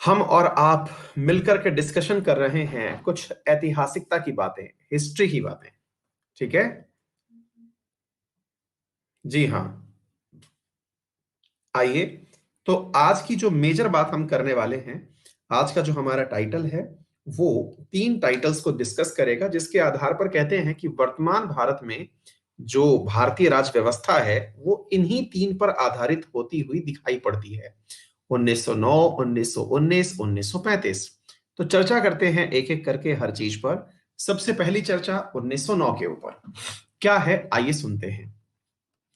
हम और आप मिलकर के डिस्कशन कर रहे हैं कुछ ऐतिहासिकता की बातें, हिस्ट्री की बातें। ठीक है। जी हाँ। आइए। तो आज की जो मेजर बात हम करने वाले हैं, आज का जो हमारा टाइटल है वो तीन टाइटल्स को डिस्कस करेगा, जिसके आधार पर कहते हैं कि वर्तमान भारत में जो भारतीय राज व्यवस्था है वो इन्हीं तीन पर आधारित होती हुई दिखाई पड़ती है। 1909, 1919, 1935। तो चर्चा करते हैं एक एक करके हर चीज पर। सबसे पहली चर्चा 1909 के ऊपर क्या है, आइए सुनते हैं।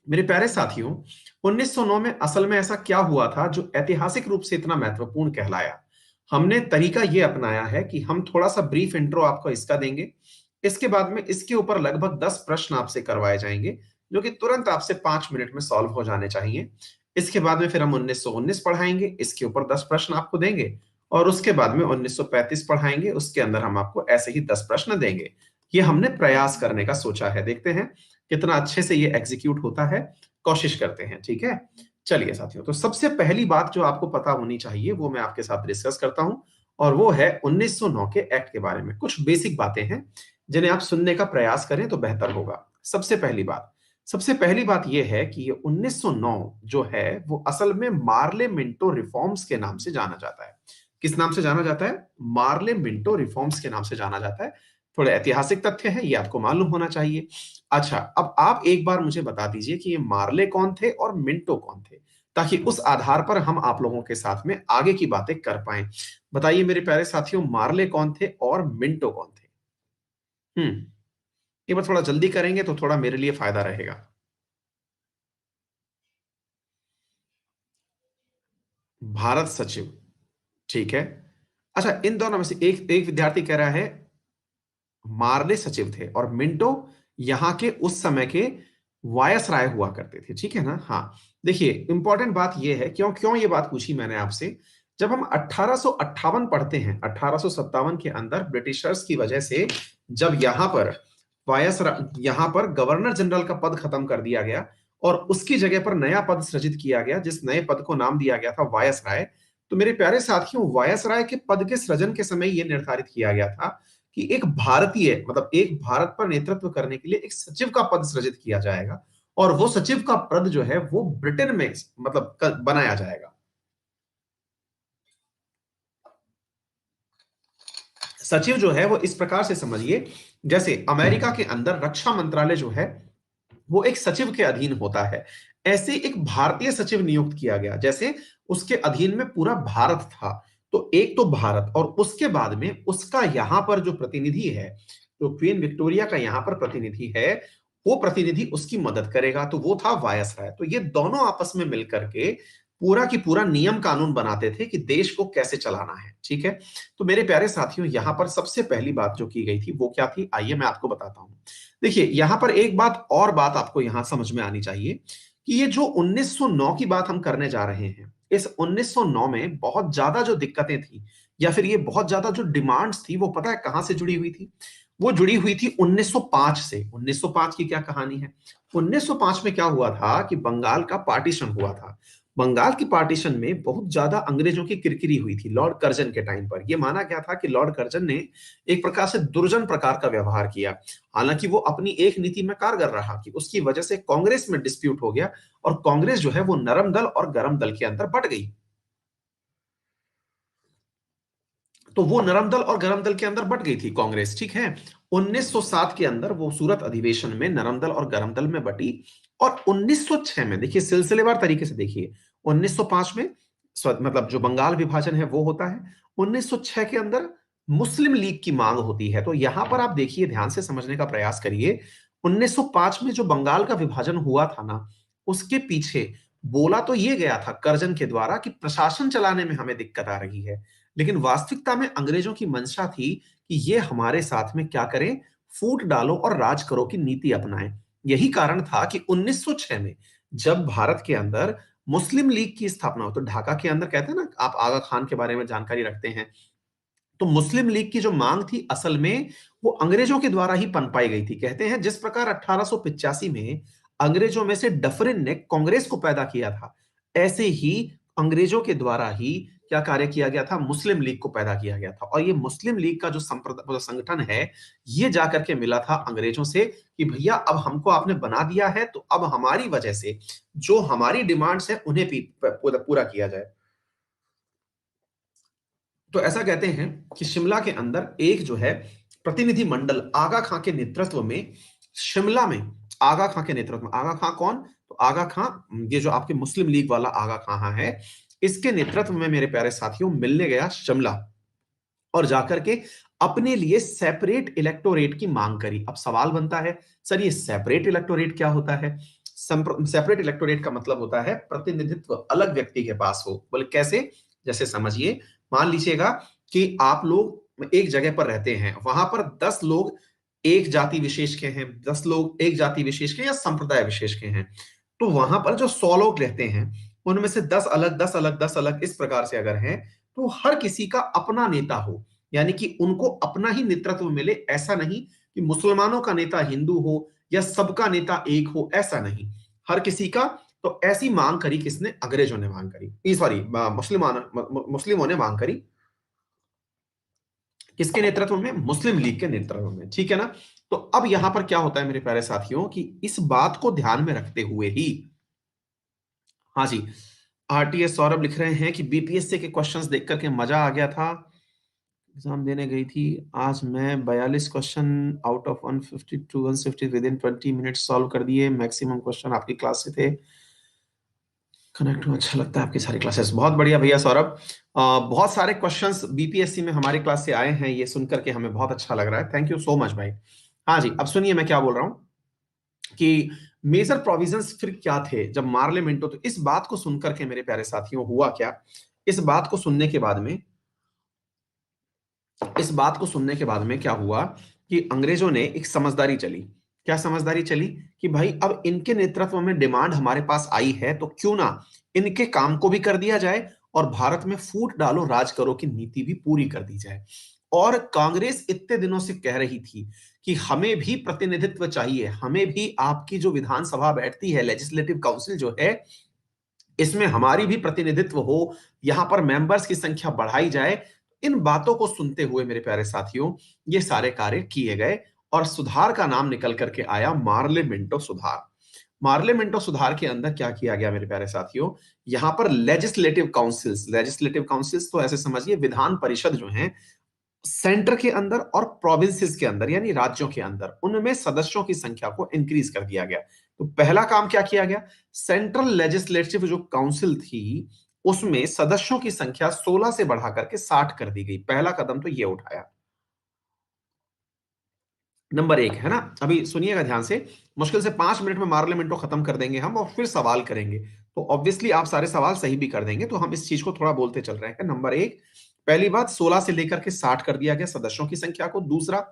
मेरे प्यारे साथियों, 1909 में असल में ऐसा क्या हुआ था जो ऐतिहासिक रूप से इतना महत्वपूर्ण कहलाया। हमने तरीका यह अपनाया है कि हम थोड़ा सा ब्रीफ इंट्रो आपको इसका देंगे। इसके बाद में इसके ऊपर लगभग 10 प्रश्न आपसे करवाए जाएंगे, जो कि तुरंत आपसे 5 मिनट में सॉल्व हो जाने चाहिए। इसके बाद में फिर हम 1919 पढ़ाएंगे, इसके ऊपर 10 प्रश्न आपको देंगे। और उसके बाद में 1935 पढ़ाएंगे, उसके अंदर हम आपको ऐसे ही 10 प्रश्न देंगे। ये हमने प्रयास करने का सोचा है, देखते हैं कितना अच्छे से ये एग्जीक्यूट होता है। कोशिश करते हैं, ठीक है। चलिए साथियों, तो सबसे पहली बात जो आपको पता होनी चाहिए वो मैं आपके साथ डिस्कस करता हूं, और वो है 1909 के एक्ट के बारे में। कुछ बेसिक बातें हैं जिन्हें आप सुनने का प्रयास करें तो बेहतर होगा। सबसे पहली बात यह है कि ये 1909 जो है वो असल में मार्ले मिंटो रिफॉर्म्स के नाम से जाना जाता है। किस नाम से जाना जाता है? मार्ले मिंटो रिफॉर्म्स के नाम से जाना जाता है। थोड़े ऐतिहासिक तथ्य हैं, ये आपको मालूम होना चाहिए। अच्छा, अब आप एक बार मुझे बता दीजिए कि ये मार्ले कौन थे और मिंटो कौन थे, ताकि उस आधार पर हम आप लोगों के साथ में आगे की बातें कर पाए। बताइए मेरे प्यारे साथियों, मार्ले कौन थे और मिंटो कौन थे? ये बार थोड़ा जल्दी करेंगे तो थोड़ा मेरे लिए फायदा रहेगा। भारत सचिव, ठीक है। अच्छा, इन दोनों में से एक एक विद्यार्थी कह रहा है मार्ले सचिव थे और मिंटो यहां के उस समय के वायसराय हुआ करते थे, ठीक है ना? हाँ। देखिए, इंपॉर्टेंट बात यह है, क्यों क्यों ये बात पूछी मैंने आपसे। जब हम 1858 पढ़ते हैं, 1857 के अंदर ब्रिटिशर्स की वजह से जब यहां पर गवर्नर जनरल का पद खत्म कर दिया गया और उसकी जगह पर नया पद सृजित किया गया, जिस नए पद को नाम दिया गया था वायसराय। तो मेरे प्यारे साथियों, वायसराय के पद के सृजन के समय यह निर्धारित किया गया था कि एक भारतीय, मतलब एक भारत पर नेतृत्व करने के लिए एक सचिव का पद सृजित किया जाएगा, और वो सचिव का पद जो है वो ब्रिटेन में मतलब बनाया जाएगा। सचिव जो है वो इस प्रकार से समझिए, जैसे अमेरिका के अंदर रक्षा मंत्रालय जो है वो एक सचिव के अधीन होता है, ऐसे एक भारतीय सचिव नियुक्त किया गया, जैसे उसके अधीन में पूरा भारत था। तो एक तो भारत, और उसके बाद में उसका यहां पर जो प्रतिनिधि है, जो क्वीन विक्टोरिया का यहां पर प्रतिनिधि है, वो प्रतिनिधि उसकी मदद करेगा, तो वो था वायसराय। तो ये दोनों आपस में मिलकर के पूरा की पूरा नियम कानून बनाते थे कि देश को कैसे चलाना है, ठीक है। तो मेरे प्यारे साथियों, यहां पर सबसे पहली बात जो की गई थी वो क्या थी, आइए मैं आपको बताता हूं। देखिए, यहां पर एक बात और बात आपको यहां समझ में आनी चाहिए कि ये जो 1909 की बात हम करने जा रहे हैं, इस 1909 में बहुत ज्यादा जो दिक्कतें थी, या फिर ये बहुत ज्यादा जो डिमांड्स थी, वो पता है कहां से जुड़ी हुई थी? वो जुड़ी हुई थी 1905 से। 1905 की क्या कहानी है? 1905 में क्या हुआ था कि बंगाल का पार्टीशन हुआ था। बंगाल की पार्टीशन में बहुत ज्यादा अंग्रेजों की किरकिरी हुई थी लॉर्ड कर्जन के टाइम पर। यह माना गया था कि लॉर्ड कर्जन ने एक प्रकार से दुर्जन प्रकार का व्यवहार किया। हालांकि वो अपनी एक नीति में कारगर रहा कि उसकी वजह से कांग्रेस में डिस्प्यूट हो गया, और कांग्रेस जो है वो नरम दल और गरम दल के अंदर बट गई। तो वो नरम दल और गरम दल के अंदर बट गई थी कांग्रेस, ठीक है। 1907 के अंदर वो सूरत अधिवेशन में नरम दल और गरम दल में बटी। और 1906 में देखिए, सिलसिलेवार तरीके से देखिए, 1905 में मतलब जो बंगाल विभाजन है वो होता है। 1906 के अंदर मुस्लिम लीग की मांग होती है। तो यहां पर आप देखिए, ध्यान से समझने का प्रयास करिए। 1905 में जो बंगाल का विभाजन हुआ था ना, उसके पीछे बोला तो ये गया था कर्जन के द्वारा कि प्रशासन चलाने में हमें दिक्कत आ रही है, लेकिन वास्तविकता में अंग्रेजों की मंशा थी कि ये हमारे साथ में क्या करें, फूट डालो और राज करो की नीति अपनाएं। यही कारण था कि 1906 में जब भारत के अंदर मुस्लिम लीग की स्थापना हो, तो ढाका के अंदर कहते हैं ना, आप आगा खान के बारे में जानकारी रखते हैं, तो मुस्लिम लीग की जो मांग थी असल में वो अंग्रेजों के द्वारा ही पनपाई गई थी। कहते हैं जिस प्रकार 1885 में अंग्रेजों में से डफरिन ने कांग्रेस को पैदा किया था, ऐसे ही अंग्रेजों के द्वारा ही क्या कार्य किया गया था, मुस्लिम लीग को पैदा किया गया था। और ये मुस्लिम लीग का जो संगठन है, ये जाकर के मिला था अंग्रेजों से कि भैया अब हमको आपने बना दिया है, तो अब हमारी वजह से जो हमारी डिमांड्स है उन्हें भी पूरा किया जाए। तो ऐसा कहते हैं कि शिमला के अंदर एक जो है प्रतिनिधि मंडल आगा खां के नेतृत्व में, शिमला में आगा खां के नेतृत्व में, आगा खां कौन, तो आगा खां ये जो आपके मुस्लिम लीग वाला आगा खां है, इसके नेतृत्व में मेरे प्यारे साथियों मिलने गया शिमला और जाकर के अपने लिए सेपरेट इलेक्टोरेट की मांग करी। अब सवाल बनता है, सर ये सेपरेट इलेक्टोरेट क्या होता है? सेपरेट इलेक्टोरेट का मतलब होता है प्रतिनिधित्व अलग व्यक्ति के पास हो। बोले कैसे? जैसे समझिए, मान लीजिएगा कि आप लोग एक जगह पर रहते हैं, वहां पर 10 लोग एक जाति विशेष के हैं, 10 लोग एक जाति विशेष के या संप्रदाय विशेष के हैं। तो वहां पर जो 100 लोग रहते हैं, उनमें से 10 अलग, 10 अलग, 10 अलग, इस प्रकार से अगर हैं, तो हर किसी का अपना नेता हो, यानी कि उनको अपना ही नेतृत्व मिले। ऐसा नहीं कि मुसलमानों का नेता हिंदू हो या सबका नेता एक हो, ऐसा नहीं, हर किसी का। तो ऐसी मांग करी किसने? अंग्रेजों ने मांग करी, सॉरी मुस्लिमों ने मांग करी। किसके नेतृत्व में? मुस्लिम लीग के नेतृत्व में, ठीक है ना। तो अब यहां पर क्या होता है मेरे प्यारे साथियों कि इस बात को ध्यान में रखते हुए ही, हाँ जी, आरटीएस सौरभ लिख रहे हैं कि बीपीएससी के क्वेश्चंस देख करके मजा आ गया था, एग्जाम देने गई थी आज मैं, 42 question out of 150 to 160 within 20 minutes solve कर दिए, मैक्सिमम क्वेश्चन आपकी क्लास से थे। कनेक्ट में अच्छा लगता है आपकी सारी क्लासेस, बहुत बढ़िया भैया सौरभ। बहुत सारे क्वेश्चंस बीपीएससी में हमारी क्लास से आए हैं, ये सुनकर के हमें बहुत अच्छा लग रहा है, थैंक यू सो मच भाई। हाँ जी, अब सुनिए मैं क्या बोल रहा हूँ कि मेजर प्रोविजंस फिर क्या थे जब मार्ले मिंटो, तो इस बात को सुनकर के मेरे प्यारे साथियों हुआ क्या, इस बात को सुनने के बाद में, इस बात को सुनने के बाद में क्या हुआ कि अंग्रेजों ने एक समझदारी चली। क्या समझदारी चली? कि भाई अब इनके नेतृत्व में डिमांड हमारे पास आई है, तो क्यों ना इनके काम को भी कर दिया जाए और भारत में फूट डालो राज करो की नीति भी पूरी कर दी जाए। और कांग्रेस इतने दिनों से कह रही थी कि हमें भी प्रतिनिधित्व चाहिए, हमें भी आपकी जो विधानसभा बैठती है, लेजिस्लेटिव काउंसिल जो है, इसमें हमारी भी प्रतिनिधित्व हो, यहां पर मेंबर्स की संख्या बढ़ाई जाए। इन बातों को सुनते हुए मेरे प्यारे साथियों, ये सारे कार्य किए गए और सुधार का नाम निकल करके आया मार्ले मिंटो सुधार। मार्ले मिंटो सुधार के अंदर क्या किया गया मेरे प्यारे साथियों, यहां पर लेजिस्लेटिव काउंसिल्स तो ऐसे समझिए विधान परिषद जो है, सेंटर के अंदर और प्रोविंसेस के अंदर यानी राज्यों के अंदर, उनमें सदस्यों की संख्या को इंक्रीज कर दिया गया। तो पहला काम क्या किया गया, सेंट्रल लेजिस्लेटिव जो काउंसिल थी उसमें सदस्यों की संख्या 16 से बढ़ा करके 60 कर दी गई। पहला कदम तो ये उठाया, नंबर एक, है ना। अभी सुनिएगा ध्यान से, मुश्किल से 5 मिनट में पार्लियामेंट खत्म कर देंगे हम और फिर सवाल करेंगे। तो ऑब्वियसली आप सारे सवाल सही भी कर देंगे, तो हम इस चीज को थोड़ा बोलते चल रहे हैं। नंबर एक, पहली बात 16 से लेकर के 60 कर दिया गया सदस्यों की संख्या को। दूसरा,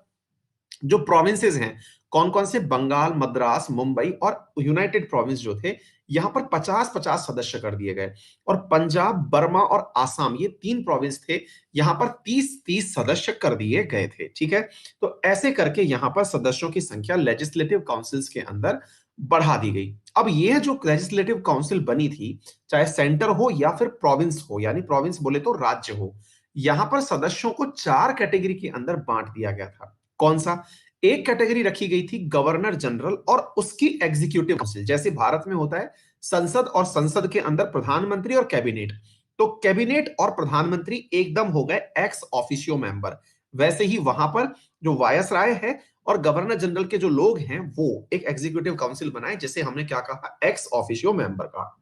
जो प्रोविंसेस हैं, कौन कौन से, बंगाल, मद्रास, मुंबई और यूनाइटेड प्रोविंस जो थे, यहां पर 50-50 सदस्य कर दिए गए। और पंजाब, बर्मा और आसाम, ये 3 प्रोविंस थे, यहां पर 30-30 सदस्य कर दिए गए थे, ठीक है। तो ऐसे करके यहां पर सदस्यों की संख्या लेजिस्लेटिव काउंसिल्स के अंदर बढ़ा दी गई। अब ये जो लेजिस्लेटिव काउंसिल बनी थी, चाहे सेंटर हो या फिर प्रोविंस हो, यानी प्रोविंस बोले तो राज्य हो, यहां पर सदस्यों को 4 कैटेगरी के अंदर बांट दिया गया था। कौन सा? एक कैटेगरी रखी गई थी गवर्नर जनरल और उसकी एग्जीक्यूटिव काउंसिल, जैसे भारत में होता है संसद और संसद के अंदर प्रधानमंत्री और कैबिनेट, तो कैबिनेट और प्रधानमंत्री एकदम हो गए एक्स ऑफिशियो मेंबर। वैसे ही वहां पर जो वायसराय है और गवर्नर जनरल के जो लोग हैं, वो एक एग्जीक्यूटिव काउंसिल बनाए, जिसे हमने क्या कहा, एक्स ऑफिशियो मेंबर का।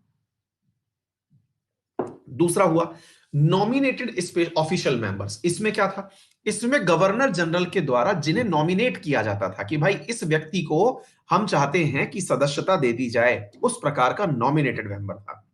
दूसरा हुआ नॉमिनेटेड ऑफिशियल मेंबर्स। इसमें क्या था, इसमें गवर्नर जनरल के द्वारा जिन्हें नॉमिनेट किया जाता था कि भाई इस व्यक्ति को हम चाहते हैं कि सदस्यता दे दी जाए, उस प्रकार का नॉमिनेटेड मेंबर था।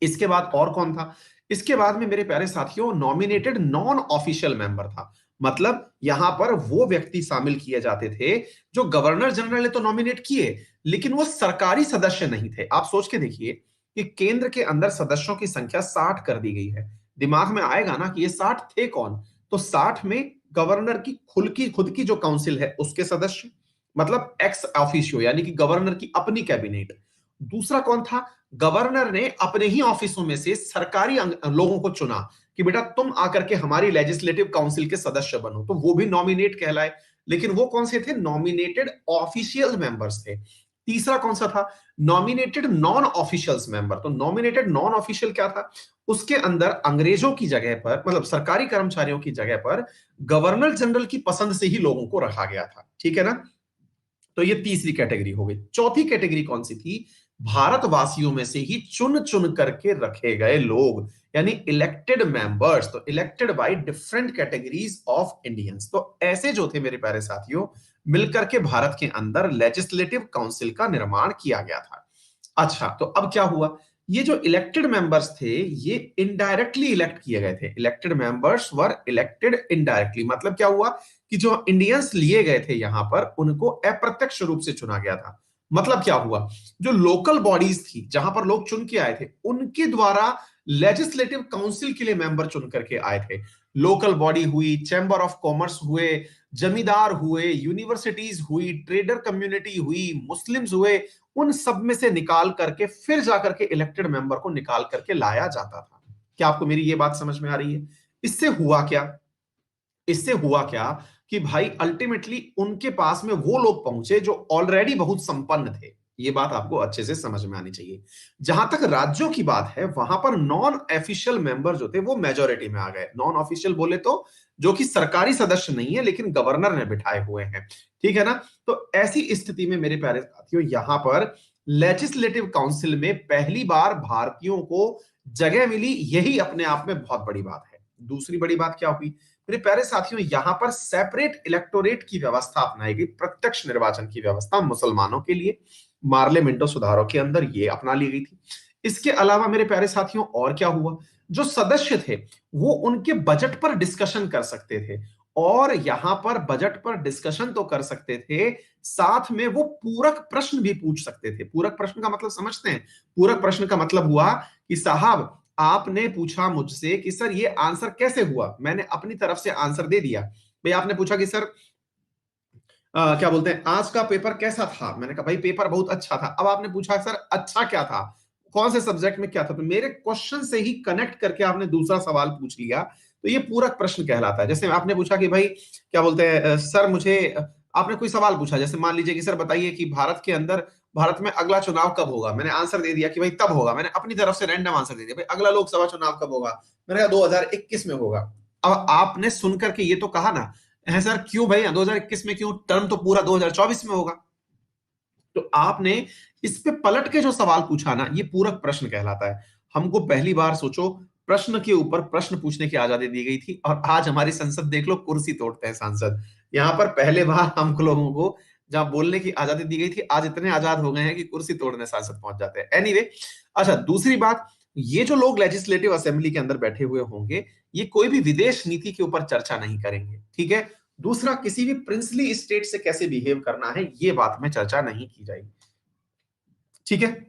इसके बाद और कौन था, इसके बाद में मेरे प्यारे साथियों नॉमिनेटेड नॉन ऑफिशियल मेंबर था। मतलब यहां पर वो व्यक्ति शामिल किए जाते थे जो गवर्नर जनरल ने तो नॉमिनेट किए, लेकिन वो सरकारी सदस्य नहीं थे। आप सोच के देखिए कि केंद्र के अंदर सदस्यों की संख्या 60 कर दी गई है, दिमाग में आएगा ना कि ये 60 थे कौन, तो 60 में गवर्नर की खुद की जो काउंसिल है उसके सदस्य, मतलब एक्स ऑफिशियो यानी कि गवर्नर की अपनी कैबिनेट। दूसरा कौन था, गवर्नर ने अपने ही ऑफिसों में से सरकारी लोगों को चुना कि बेटा तुम आकर के हमारी लेजिस्लेटिव काउंसिल के सदस्य बनो, तो वो भी नॉमिनेट कहलाए। लेकिन वो कौन से थे? नॉमिनेटेड ऑफिशियल मेंबर्स थे। तीसरा कौन सा था? Nominated non officials member. तो नॉमिनेटेड नॉन ऑफिशियल क्या था? उसके अंदर अंग्रेजों की जगह पर, मतलब सरकारी कर्मचारियों की जगह पर गवर्नर जनरल की पसंद से ही लोगों को रखा गया था। ठीक है ना? तो ये तीसरी कैटेगरी हो गई। चौथी कैटेगरी कौन सी थी? भारतवासियों में से ही चुन चुन करके रखे गए लोग, यानी इलेक्टेड मेंबर्स। तो elected by different categories of Indians. तो ऐसे जो थे मेरे प्यारे साथियों, मिलकर के भारत के अंदर लेजिस्लेटिव काउंसिल का निर्माण किया गया था। अच्छा, तो अब क्या हुआ? ये जो इलेक्टेड मेंबर्स थे, ये इनडायरेक्टली इलेक्ट किए गए थे। Elected members were elected indirectly. मतलब क्या हुआ कि जो इंडियंस लिए गए थे यहां पर, उनको अप्रत्यक्ष रूप से चुना गया था। मतलब क्या हुआ? जो लोकल बॉडीज थी, जहां पर लोग चुन के आए थे, उनके द्वारा लेजिस्लेटिव काउंसिल के लिए मेंबर चुन करके आए थे। लोकल बॉडी हुई, चैम्बर ऑफ कॉमर्स हुए, जमींदार हुए, यूनिवर्सिटीज हुई, ट्रेडर कम्युनिटी हुई, मुस्लिम्स हुए, उन सब में से निकाल करके फिर जाकर के इलेक्टेड मेंबर को निकाल करके लाया जाता था। क्या आपको मेरी ये बात समझ में आ रही है? इससे हुआ क्या? इससे हुआ क्या कि भाई अल्टीमेटली उनके पास में वो लोग पहुंचे जो ऑलरेडी बहुत संपन्न थे। ये बात आपको अच्छे से समझ में आनी चाहिए। जहां तक राज्यों की बात है, वहां पर नॉन ऑफिशियल मेंबर जो थे वो मेजोरिटी में आ गए। नॉन ऑफिशियल बोले तो जो कि सरकारी सदस्य नहीं है, लेकिन गवर्नर ने बिठाए हुए हैं। ठीक है ना? तो ऐसी स्थिति में मेरे प्यारे साथियों, यहां पर लेजिस्लेटिव काउंसिल में पहली बार भारतीयों को जगह मिली। यही अपने आप में बहुत बड़ी बात है। दूसरी बड़ी बात क्या हुई मेरे प्यारे साथियों? यहां पर सेपरेट इलेक्टोरेट की व्यवस्था अपनाई गई, प्रत्यक्ष निर्वाचन की व्यवस्था मुसलमानों के लिए। मार्ले मिंटो सुधारों के अंदर ये अपना ली गई थी। इसके अलावा मेरे प्यारे साथियों और क्या हुआ? जो सदस्य थे वो उनके बजट पर डिस्कशन कर सकते थे, और यहां पर बजट पर डिस्कशन तो कर सकते थे, साथ में वो पूरक प्रश्न भी पूछ सकते थे। पूरक प्रश्न का मतलब समझते हैं? पूरक प्रश्न का मतलब हुआ कि साहब, आपने पूछा मुझसे कि सर ये आंसर कैसे हुआ, मैंने अपनी तरफ से आंसर दे दिया। भाई आपने पूछा कि सर क्या बोलते हैं, आज का पेपर कैसा था? मैंने कहा भाई पेपर बहुत अच्छा था। अब आपने पूछा सर अच्छा क्या था, कौन से सब्जेक्ट में क्या था? तो मेरे क्वेश्चन से ही कनेक्ट करके आपने दूसरा सवाल पूछ लिया, तो ये पूरक प्रश्न कहलाता है। जैसे आपने पूछा कि भाई क्या बोलते हैं सर मुझे आपने कोई सवाल पूछा, जैसे मान लीजिए कि सर बताइए कि भारत में अगला चुनाव कब होगा? मैंने आंसर दे दिया कि भाई तब होगा। मैंने अपनी तरफ से रैंडम आंसर दे दिया, भाई अगला लोकसभा चुनाव कब होगा? मैंने कहा 2021 में होगा। अब आपने सुन करके ये तो कहा ना, है सर क्यों भाई 2021 में क्यों? टर्म तो पूरा 2024 में होगा। तो आपने इस पे पलट के जो सवाल पूछा ना, ये पूरक प्रश्न कहलाता है। हमको पहली बार सोचो प्रश्न के ऊपर प्रश्न पूछने की आजादी दी गई थी, और आज हमारी संसद देख लो, कुर्सी तोड़ते हैं सांसद। यहां पर पहले बार हम लोगों को जहां बोलने की आजादी दी गई थी, आज इतने आजाद हो गए हैं कि कुर्सी तोड़ने सांसद पहुंच जाते हैं। एनीवे, अच्छा दूसरी बात, ये जो लोग लेजिस्लेटिव असेंबली के अंदर बैठे हुए होंगे, ये कोई भी विदेश नीति के ऊपर चर्चा नहीं करेंगे। ठीक है? दूसरा, किसी भी प्रिंसली स्टेट से कैसे बिहेव करना है, ये बात में चर्चा नहीं की जाएगी। ठीक है?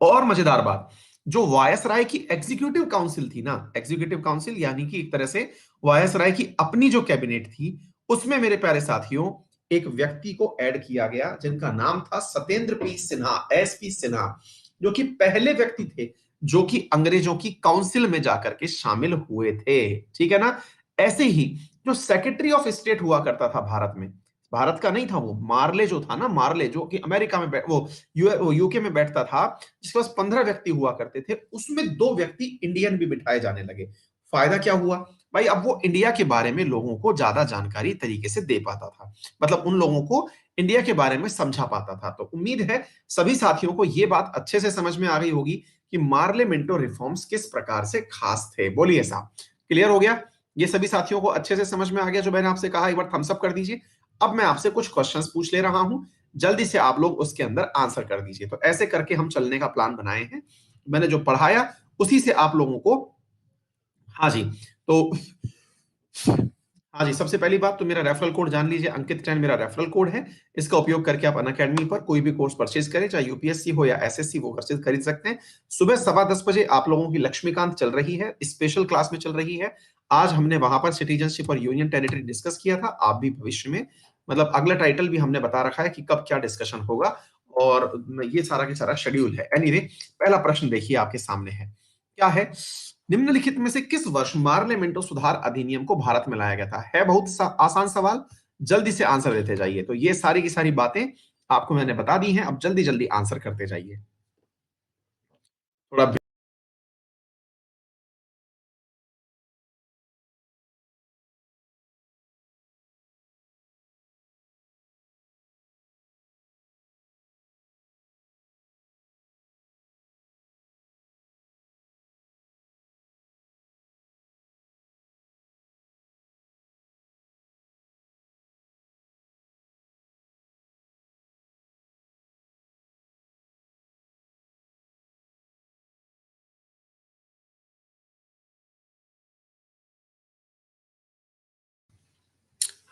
और मजेदार बात, जो वायसराय की एग्जीक्यूटिव काउंसिल थी ना, एग्जीक्यूटिव काउंसिल यानी कि एक तरह से वायसराय की अपनी जो कैबिनेट थी, उसमें मेरे प्यारे साथियों एक व्यक्ति को ऐड किया गया जिनका नाम था सत्येंद्र पी सिन्हा, एसपी सिन्हा, जो कि पहले व्यक्ति थे जो कि अंग्रेजों की काउंसिल में जाकर के शामिल हुए थे। ठीक है ना? ऐसे ही जो सेक्रेटरी ऑफ स्टेट हुआ करता था भारत में, भारत का नहीं था वो, मार्ले जो था ना, मार्ले जो कि अमेरिका में वो यूके में बैठता था, जिसके पास 15 व्यक्ति हुआ करते थे, उसमें 2 व्यक्ति इंडियन भी बिठाए जाने लगे। फायदा क्या हुआ भाई? अब वो इंडिया के बारे में लोगों को ज्यादा जानकारी तरीके से दे पाता था, मतलब उन लोगों को इंडिया के बारे में समझा पाता था। तो उम्मीद है सभी साथियों को ये बात अच्छे से समझ में आ गई होगी कि मार्ले मिंटो रिफॉर्म्स किस प्रकार से खास थे। बोलिए साहब, क्लियर हो गया? ये सभी साथियों को अच्छे से समझ में आ गया जो मैंने आपसे कहा? एक बार थम्स अप कर दीजिए। अब मैं आपसे कुछ क्वेश्चंस पूछ ले रहा हूं, जल्दी से आप लोग उसके अंदर आंसर कर दीजिए। तो ऐसे करके हम चलने का प्लान बनाए हैं। मैंने जो पढ़ाया उसी से आप लोगों को, हाँ जी, तो हाँ जी, सबसे पहली बात तो मेरा रेफरल कोड जान लीजिए, अंकित 10 मेरा रेफरल कोड है। इसका उपयोग करके आप अनअकैडमी पर कोई भी कोर्स परचेज करें, चाहे यूपीएससी हो या एसएससी, वो परचेज खरीद सकते हैं। सुबह 10:15 बजे आप लोगों की लक्ष्मीकांत चल रही है, स्पेशल क्लास में चल रही है। आज हमने वहां पर सिटीजनशिप और यूनियन टेरिटरी डिस्कस किया था। आप भी भविष्य में, मतलब अगला टाइटल भी हमने बता रखा है कि कब क्या डिस्कशन होगा, और ये सारा के सारा शेड्यूल है। एनीवे, पहला प्रश्न देखिए आपके सामने है, क्या है? निम्नलिखित में से किस वर्ष मार्ले मिंटो सुधार अधिनियम को भारत में लाया गया था? है बहुत आसान सवाल, जल्दी से आंसर देते जाइए। तो ये सारी की सारी बातें आपको मैंने बता दी हैं, अब जल्दी जल्दी आंसर करते जाइए। थोड़ा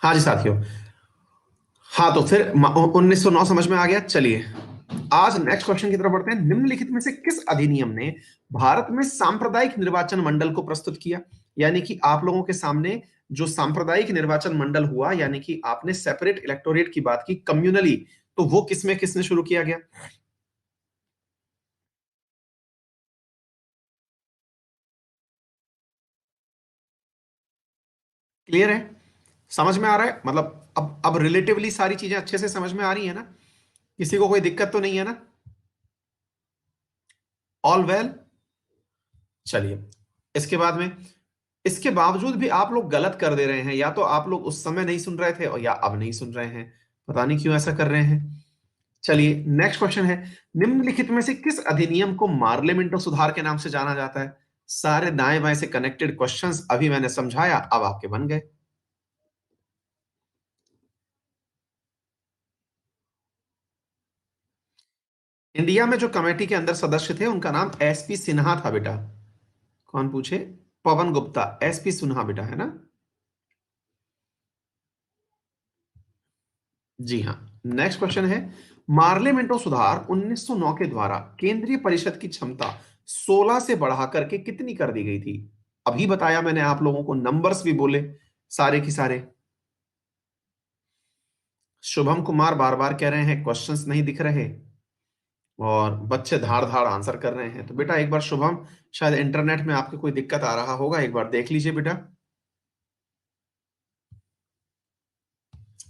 हाँ जी साथियों, हाँ तो फिर 1909 समझ में आ गया। चलिए आज नेक्स्ट क्वेश्चन की तरफ बढ़ते हैं। निम्नलिखित में से किस अधिनियम ने भारत में सांप्रदायिक निर्वाचन मंडल को प्रस्तुत किया? यानी कि आप लोगों के सामने जो सांप्रदायिक निर्वाचन मंडल हुआ, यानी कि आपने सेपरेट इलेक्टोरेट की बात की, कम्युनली, तो वो किसमें किसने शुरू किया गया? क्लियर है? समझ में आ रहा है? मतलब अब रिलेटिवली सारी चीजें अच्छे से समझ में आ रही है ना? किसी को कोई दिक्कत तो नहीं है ना? All well? चलिए, इसके बाद में, इसके बावजूद भी आप लोग गलत कर दे रहे हैं। या तो आप लोग उस समय नहीं सुन रहे थे और या अब नहीं सुन रहे हैं, पता नहीं क्यों ऐसा कर रहे हैं। चलिए नेक्स्ट क्वेश्चन है, निम्नलिखित में से किस अधिनियम को मार्लियामेंटो सुधार के नाम से जाना जाता है? सारे दाएं बाएं से कनेक्टेड क्वेश्चंस अभी मैंने समझाया, अब आपके बन गए। इंडिया में जो कमेटी के अंदर सदस्य थे उनका नाम एसपी सिन्हा था बेटा। कौन पूछे? पवन गुप्ता, एसपी सिन्हा बेटा, है ना? जी हाँ। नेक्स्ट क्वेश्चन है, मार्लियामेंटो सुधार 1909 के द्वारा केंद्रीय परिषद की क्षमता 16 से बढ़ाकर के कितनी कर दी गई थी? अभी बताया मैंने आप लोगों को, नंबर्स भी बोले सारे की सारे। शुभम कुमार बार बार कह रहे हैं क्वेश्चंस नहीं दिख रहे, और बच्चे धाड़ धाड़ आंसर कर रहे हैं। तो बेटा एक बार शुभम, शायद इंटरनेट में आपके कोई दिक्कत आ रहा होगा, एक बार देख लीजिए बेटा।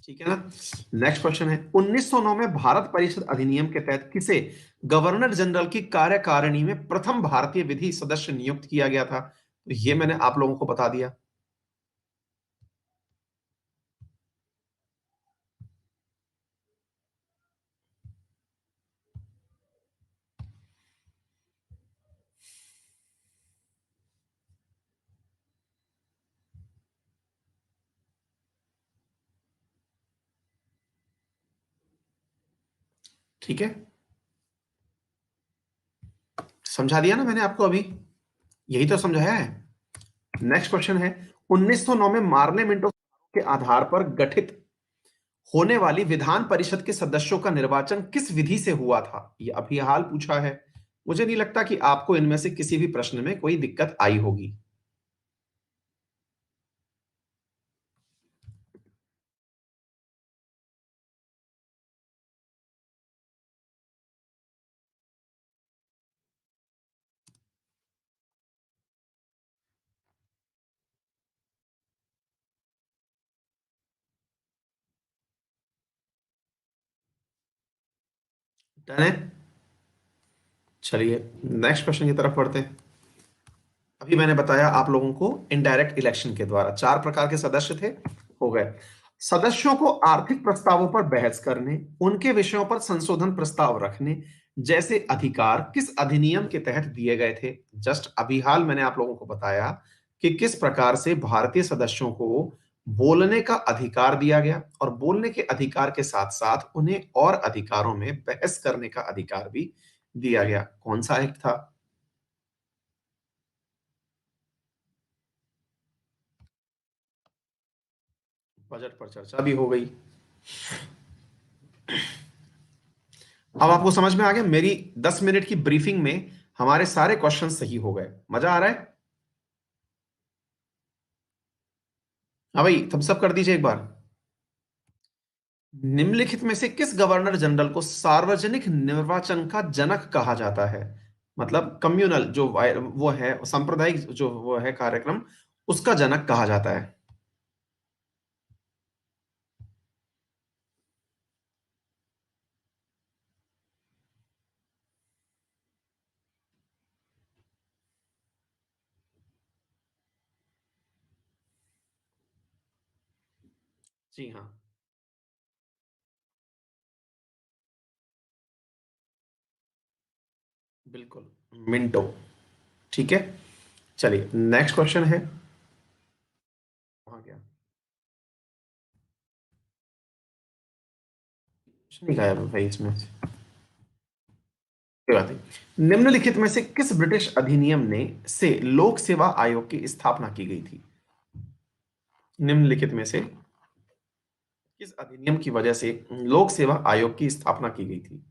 ठीक है ना? नेक्स्ट क्वेश्चन है, 1909 में भारत परिषद अधिनियम के तहत किसे गवर्नर जनरल की कार्यकारिणी में प्रथम भारतीय विधि सदस्य नियुक्त किया गया था? तो ये मैंने आप लोगों को बता दिया। ठीक है, समझा दिया ना मैंने आपको अभी, यही तो समझाया है। नेक्स्ट क्वेश्चन है, 1909 में मार्ले मिंटो के आधार पर गठित होने वाली विधान परिषद के सदस्यों का निर्वाचन किस विधि से हुआ था? ये अभी हाल पूछा है। मुझे नहीं लगता कि आपको इनमें से किसी भी प्रश्न में कोई दिक्कत आई होगी। डन है? चलिए नेक्स्ट क्वेश्चन की तरफ बढ़ते हैं। अभी मैंने बताया आप लोगों को, इनडायरेक्ट इलेक्शन के द्वारा 4 प्रकार के सदस्य थे, हो गए। सदस्यों को आर्थिक प्रस्तावों पर बहस करने, उनके विषयों पर संशोधन प्रस्ताव रखने जैसे अधिकार किस अधिनियम के तहत दिए गए थे? जस्ट अभी हाल मैंने आप लोगों को बताया कि किस प्रकार से भारतीय सदस्यों को बोलने का अधिकार दिया गया, और बोलने के अधिकार के साथ साथ उन्हें और अधिकारों में बहस करने का अधिकार भी दिया गया। कौन सा एक था? बजट पर चर्चा भी हो गई। अब आपको समझ में आ गया, मेरी 10 मिनट की ब्रीफिंग में हमारे सारे क्वेश्चन सही हो गए। मजा आ रहा है? हाँ भाई, थम्स अप कर दीजिए एक बार। निम्नलिखित में से किस गवर्नर जनरल को सार्वजनिक निर्वाचन का जनक कहा जाता है? मतलब कम्युनल जो वो है सांप्रदायिक जो वो है कार्यक्रम, उसका जनक कहा जाता है। जी हाँ, बिल्कुल, मिंटो। ठीक है, चलिए नेक्स्ट क्वेश्चन है। वहां गया, कुछ नहीं गायब है भाई इसमें से। कोई बात नहीं। निम्नलिखित में से किस ब्रिटिश अधिनियम ने से लोक सेवा आयोग की स्थापना की गई थी? निम्नलिखित में से किस अधिनियम की वजह से लोक सेवा आयोग की स्थापना की गई थी?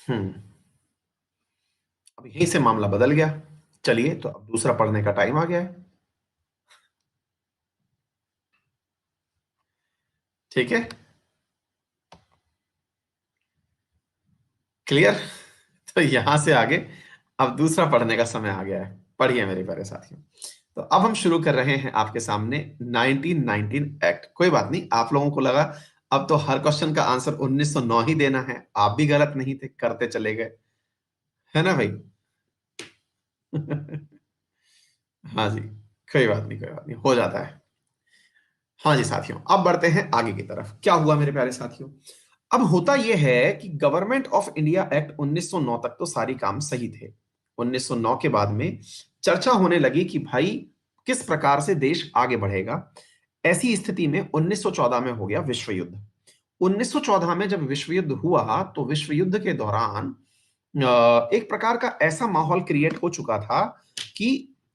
हम्म, अब यहीं से मामला बदल गया। चलिए, तो अब दूसरा पढ़ने का टाइम आ गया है। ठीक है, क्लियर। तो यहां से आगे अब दूसरा पढ़ने का समय आ गया है। पढ़िए मेरे प्यारे साथियों। तो अब हम शुरू कर रहे हैं आपके सामने 1919 एक्ट। कोई बात नहीं, आप लोगों को लगा अब तो हर क्वेश्चन का आंसर 1909 ही देना है। आप भी गलत नहीं थे, करते चले गए, है ना भाई? हाँ जी, कोई बात नहीं, कोई बात नहीं, हो जाता है। हाँ जी साथियों, अब बढ़ते हैं आगे की तरफ। क्या हुआ मेरे प्यारे साथियों? अब होता यह है कि गवर्नमेंट ऑफ इंडिया एक्ट 1909 तक तो सारी काम सही थे। 1909 के बाद में चर्चा होने लगी कि भाई किस प्रकार से देश आगे बढ़ेगा। ऐसी स्थिति में 1914 में हो गया विश्व युद्ध। 1914 में जब विश्व युद्ध हुआ तो विश्व युद्ध के दौरान एक प्रकार का ऐसा माहौल क्रिएट हो चुका था कि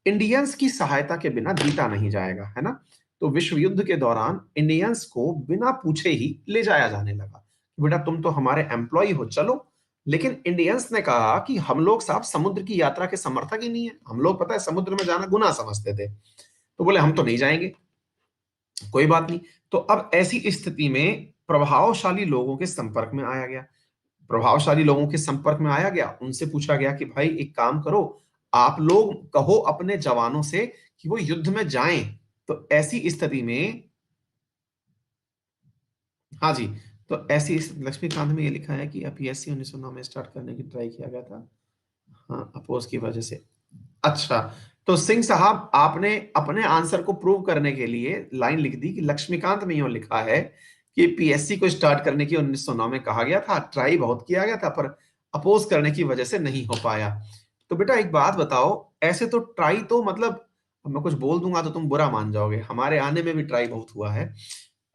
इंडियंस की सहायता के बिना जीता नहीं जाएगा, है ना? तो विश्व युद्ध के दौरान इंडियंस को बिना पूछे ही ले जाया जाने लगा। बेटा तुम तो हमारे एम्प्लॉय हो, चलो। लेकिन इंडियंस ने कहा कि हम लोग साहब समुद्र की यात्रा के समर्थक ही नहीं है, हम लोग पता है समुद्र में जाना गुनाह समझते थे। तो बोले हम तो नहीं जाएंगे। कोई बात नहीं। तो अब ऐसी स्थिति में प्रभावशाली लोगों के संपर्क में आया गया। प्रभावशाली लोगों के संपर्क में आया गया, उनसे पूछा गया कि भाई एक काम करो, आप लोग कहो अपने जवानों से कि वो युद्ध में जाएं। तो ऐसी स्थिति में, हाँ जी, तो ऐसी लक्ष्मीकांत में ये लिखा है कि अपीएससी 1909 में स्टार्ट करने की ट्राई किया गया था। हाँ, अपोज की वजह से। अच्छा, तो सिंह साहब आपने अपने आंसर को प्रूव करने के लिए लाइन लिख दी कि लक्ष्मीकांत में यूं लिखा है कि पीएससी को स्टार्ट करने की 1909 में कहा गया था, ट्राई बहुत किया गया था पर अपोज करने की वजह से नहीं हो पाया। तो बेटा एक बात बताओ, ऐसे तो ट्राई तो मतलब अब मैं कुछ बोल दूंगा तो तुम बुरा मान जाओगे, हमारे आने में भी ट्राई बहुत हुआ है।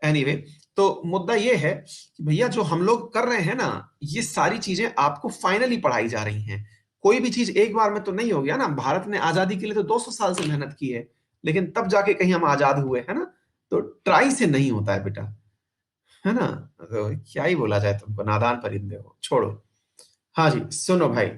एनीवे, तो मुद्दा ये है कि भैया जो हम लोग कर रहे हैं ना, ये सारी चीजें आपको फाइनली पढ़ाई जा रही हैं। कोई भी चीज एक बार में तो नहीं हो गया ना। भारत ने आजादी के लिए तो 200 साल से मेहनत की है, लेकिन तब जाके कहीं हम आजाद हुए, है ना? तो ट्राई से नहीं होता है बेटा, है ना? तो क्या ही बोला जाए, तुमको नादान परिंदे हो, छोड़ो। हाँ जी, सुनो भाई,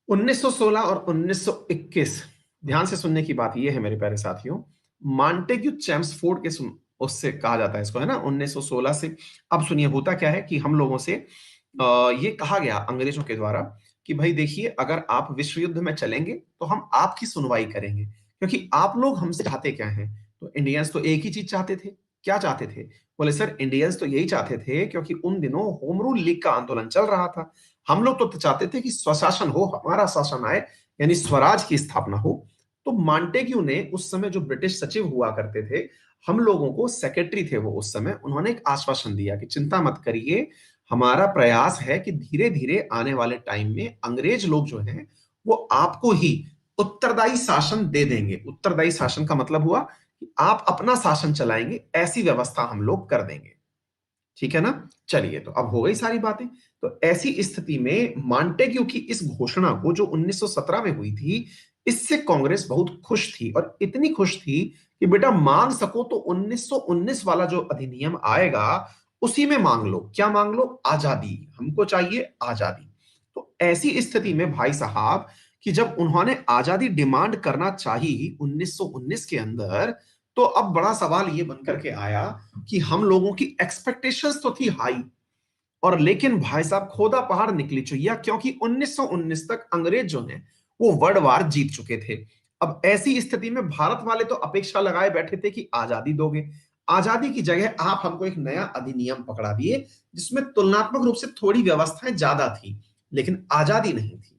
1916 और 1921, ध्यान से सुनने की बात यह है मेरे प्यारे साथियों। मांटेग्यू चैम्सफोर्ड के उससे कहा जाता है इसको, है ना, 1916 से। अब सुनिए, होता क्या है कि हम लोगों से ये कहा गया अंग्रेजों के द्वारा कि भाई देखिए, अगर आप विश्व युद्ध में चलेंगे तो हम आपकी सुनवाई करेंगे, क्योंकि आप लोग हमसे चाहते क्या हैं? तो इंडियंस तो एक ही चीज चाहते थे। क्या चाहते थे? बोले सर इंडियंस तो यही चाहते थे, क्योंकि उन दिनों होम रूल लीग का आंदोलन चल रहा था। हम लोग तो चाहते थे कि स्वशासन हो, हमारा शासन आए, यानी स्वराज की स्थापना हो। तो मांटेग्यू ने उस समय जो ब्रिटिश सचिव हुआ करते थे, हम लोगों को, सेक्रेटरी थे वो उस समय, उन्होंने एक आश्वासन दिया कि चिंता मत करिए, हमारा प्रयास है कि धीरे धीरे आने वाले टाइम में अंग्रेज लोग जो हैं वो आपको ही उत्तरदायी शासन दे देंगे। उत्तरदायी शासन का मतलब हुआ कि आप अपना शासन चलाएंगे, ऐसी व्यवस्था हम लोग कर देंगे। ठीक है ना? चलिए, तो अब हो गई सारी बातें। तो ऐसी स्थिति में मांटेग्यू की इस घोषणा को जो 1917 में हुई थी, इससे कांग्रेस बहुत खुश थी, और इतनी खुश थी कि बेटा मांग सको तो 1919 वाला जो अधिनियम आएगा उसी में मांग लो। क्या मांग लो? आजादी, हमको चाहिए आजादी। तो ऐसी स्थिति में भाई साहब कि जब उन्होंने आजादी डिमांड करना चाहिए 1919 के अंदर, तो अब बड़ा सवाल ये बनकर के आया कि हम लोगों की एक्सपेक्टेशंस तो थी हाई, और लेकिन भाई साहब खोदा पहाड़ निकली चुइया, क्योंकि 1919 तक अंग्रेज जो हैं वो वर्ल्ड वार जीत चुके थे। अब ऐसी स्थिति में भारत वाले तो अपेक्षा लगाए बैठे थे कि आजादी दोगे। आजादी की जगह आप हमको एक नया अधिनियम पकड़ा दिए जिसमें तुलनात्मक रूप से थोड़ी व्यवस्थाएं ज्यादा थी, लेकिन आजादी नहीं थी।